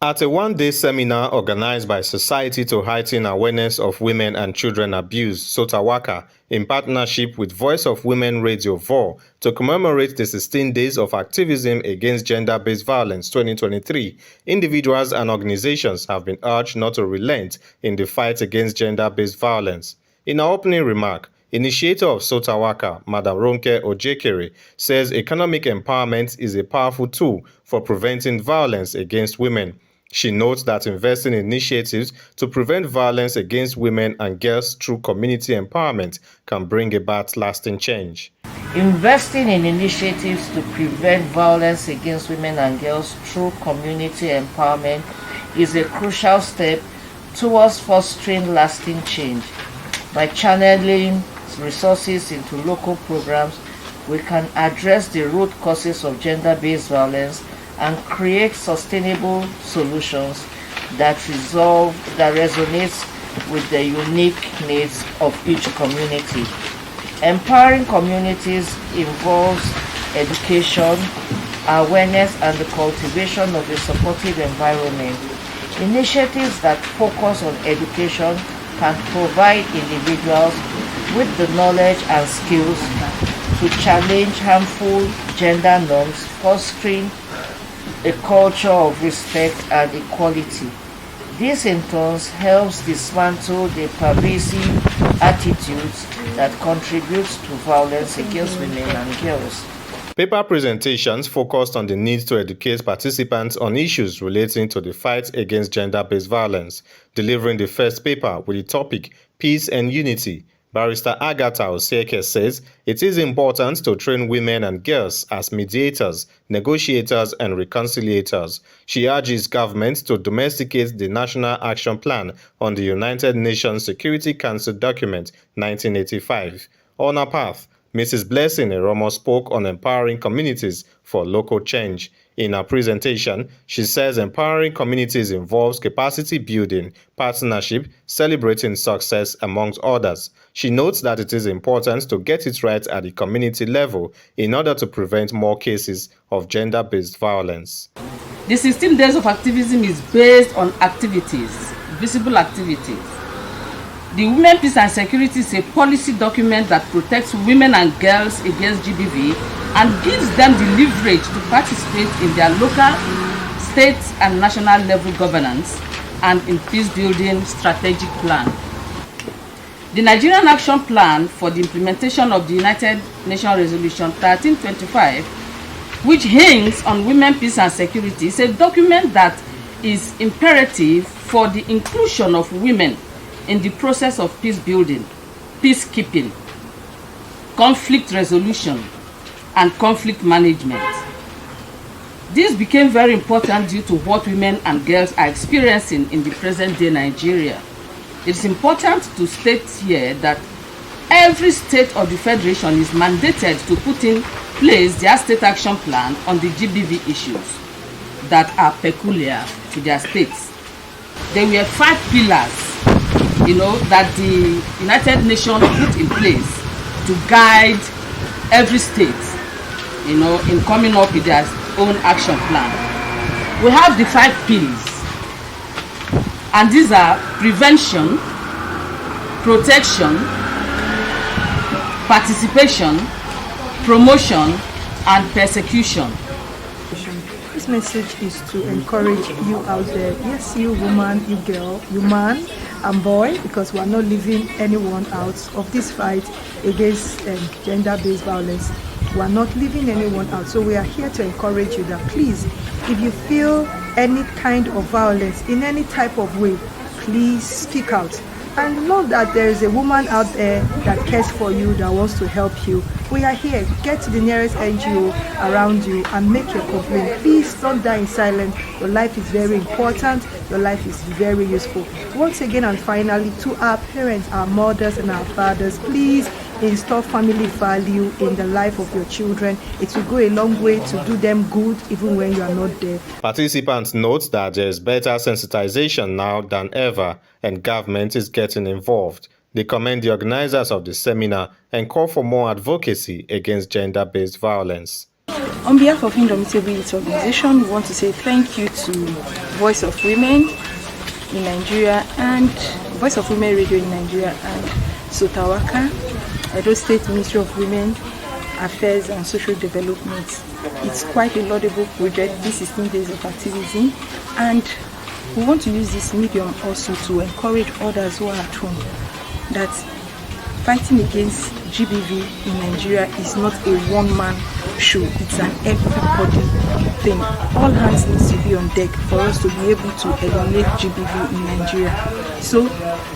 At a one-day seminar organized by Society to Heighten Awareness of Women and Children Abuse, Sotawaka, in partnership with Voice of Women Radio VOR, to commemorate the 16 Days of Activism Against Gender-Based Violence 2023, individuals and organizations have been urged not to relent in the fight against gender-based violence. In her opening remark, initiator of Sotawaka, Madam Ronke Ojekere, says economic empowerment is a powerful tool for preventing violence against women. She notes that investing in initiatives to prevent violence against women and girls through community empowerment can bring about lasting change. Investing in initiatives to prevent violence against women and girls through community empowerment is a crucial step towards fostering lasting change. By channeling resources into local programs, we can address the root causes of gender-based violence and create sustainable solutions that resonates with the unique needs of each community. Empowering communities involves education, awareness, and the cultivation of a supportive environment. Initiatives that focus on education can provide individuals with the knowledge and skills to challenge harmful gender norms, fostering a culture of respect and equality. This in turn helps dismantle the pervasive attitudes that contribute to violence against women and girls. Paper presentations focused on the need to educate participants on issues relating to the fight against gender-based violence. Delivering the first paper with the topic Peace and Unity, Barrister Agatha Osieke says it is important to train women and girls as mediators, negotiators, and reconciliators. She urges government to domesticate the National Action Plan on the United Nations Security Council document 1985. On her path, Mrs. Blessing Eromo spoke on empowering communities for local change. In her presentation, she says empowering communities involves capacity building, partnership, celebrating success, amongst others. She notes that it is important to get it right at the community level in order to prevent more cases of gender-based violence. The 16 Days of Activism is based on activities, visible activities. The Women, Peace and Security is a policy document that protects women and girls against GBV and gives them the leverage to participate in their local, state and national level governance and in peace-building strategic plan. The Nigerian Action Plan for the implementation of the United Nations Resolution 1325, which hangs on women, peace and security, is a document that is imperative for the inclusion of women in the process of peace building, peacekeeping, conflict resolution, and conflict management. This became very important due to what women and girls are experiencing in the present-day Nigeria. It is important to state here that every state of the Federation is mandated to put in place their state action plan on the GBV issues that are peculiar to their states. There were 5 pillars that the United Nations put in place to guide every state, in coming up with their own action plan. We have the 5 P's, and these are prevention, protection, participation, promotion, and persecution. This message is to encourage you out there. Yes, you woman, you girl, you man and boy, because we are not leaving anyone out of this fight against gender-based violence. We are not leaving anyone out. So we are here to encourage you that please, if you feel any kind of violence in any type of way, please speak out. And know that there is a woman out there that cares for you, that wants to help you. We are here. Get to the nearest NGO around you and make your complaint. Please don't die in silence. Your life is very important. Your life is very useful. Once again and finally, to our parents, our mothers and our fathers, please install family value in the life of your children. It will go a long way to do them good even when you are not there. Participants note that there is better sensitization now than ever and government is getting involved. They commend the organizers of the seminar and call for more advocacy against gender-based violence. On behalf of Indomitable Youth Organization, we want to say thank you to Voice of Women in Nigeria and Voice of Women Radio in Nigeria and Sotawaka, Edo State Ministry of Women Affairs and Social Development. It's quite a laudable project, this 16 days of activism, and we want to use this medium also to encourage others who are at home that fighting against GBV in Nigeria is not a one-man show, it's an everybody thing. All hands needs to be on deck for us to be able to eliminate GBV in Nigeria. So,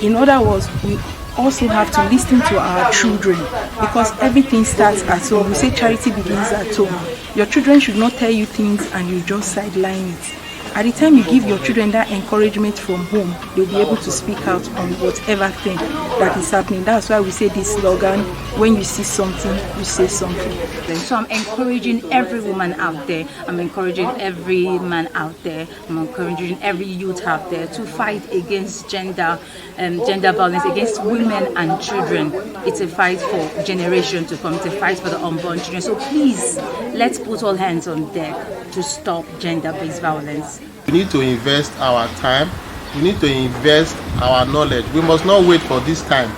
in other words, we also have to listen to our children, because everything starts at home. We say charity begins at home. Your children should not tell you things and you just sideline it. At the time you give your children that encouragement from home, they'll be able to speak out on whatever thing that is happening. That's why we say this slogan, when you see something, you say something. So I'm encouraging every woman out there, I'm encouraging every man out there, I'm encouraging every youth out there to fight against gender violence against women and children. It's a fight for generation to come, it's a fight for the unborn children. So please, let's put all hands on deck to stop gender-based violence. We need to invest our time, we need to invest our knowledge. We must not wait for this time.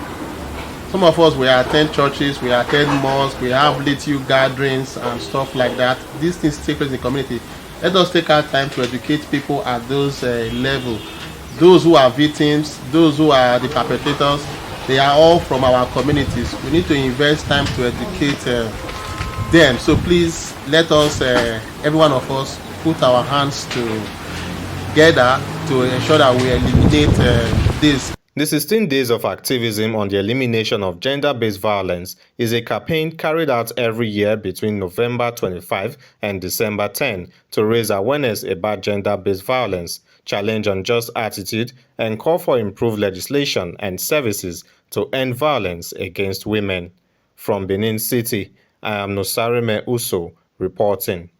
Some of us, we attend churches, we attend mosques, we have little gatherings and stuff like that. These things take place in the community. Let us take our time to educate people at those levels. Those who are victims, those who are the perpetrators, they are all from our communities. We need to invest time to educate them. So please, let us, every one of us, put our hands together to ensure that we eliminate this. The 16 Days of Activism on the Elimination of Gender-Based Violence is a campaign carried out every year between November 25 and December 10 to raise awareness about gender-based violence, challenge unjust attitude, and call for improved legislation and services to end violence against women. From Benin City, I am Nosareme Uso reporting.